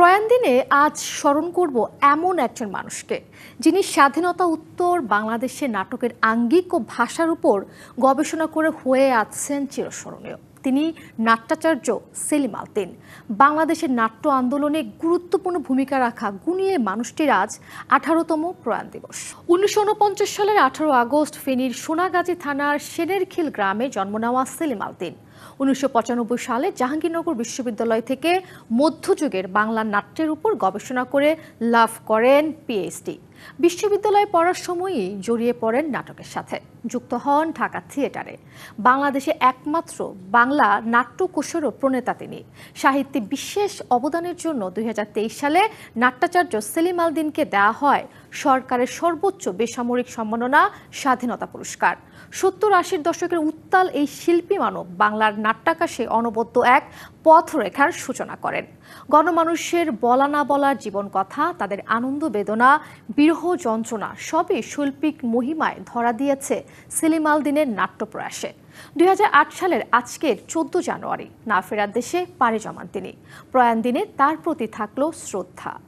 প্রয়াণ দিনে আজ স্মরণ করব এমন একজন মানুষকে, যিনি স্বাধীনতা উত্তর বাংলাদেশের নাটকের আঙ্গিক ও ভাষার উপর গবেষণা করে হয়ে আছেন চিরস্মরণীয়। তিনি নাট্যাচার্য সেলিম আল-দীন। বাংলাদেশের নাট্য আন্দোলনে গুরুত্বপূর্ণ ভূমিকা রাখা গুণী এই মানুষটির আজ 18তম প্রয়াণ দিবস। 1949 সালের 18 আগস্ট ফেনীর সোনাগাজী থানার সেনেরখিল গ্রামে জন্ম নেওয়া সেলিম আল-দীন 1995 সালে জাহাঙ্গীরনগর বিশ্ববিদ্যালয় থেকে মধ্যযুগের বাংলা নাট্যের উপর গবেষণা করে লাভ করেন পিএইচডি। বিশ্ববিদ্যালয়ে পড়ার সময়ই জড়িয়ে পড়েন নাটকের সাথে, যুক্ত হন ঢাকা থিয়েটারে। বাংলাদেশে একমাত্র বাংলা নাট্যকোষেরও প্রণেতা তিনি। সাহিত্যে বিশেষ অবদানের জন্য 2023 সালে নাট্যাচার্য সেলিম আল-দীনকে দেওয়া হয় সরকারের সর্বোচ্চ বেসামরিক সম্মাননা স্বাধীনতা পুরস্কার। 70-80 দশকের উত্তাল এই শিল্পী মানব বাংলার নাট্যাকাশে অনবদ্য এক পথরেখার সূচনা করেন। গণমানুষের বলা না বলার জীবন কথা, তাদের আনন্দ বেদনা, বিরহ যন্ত্রণা সবই শৈল্পিক মহিমায় ধরা দিয়েছে সেলিম আল-দীনের নাট্যপ্রয়াসে। 2008 সালের আজকের 14 জানুয়ারি না ফেরার দেশে পাড়ি জমান তিনি। প্রয়াণ দিনে তার প্রতি থাকলো শ্রদ্ধা।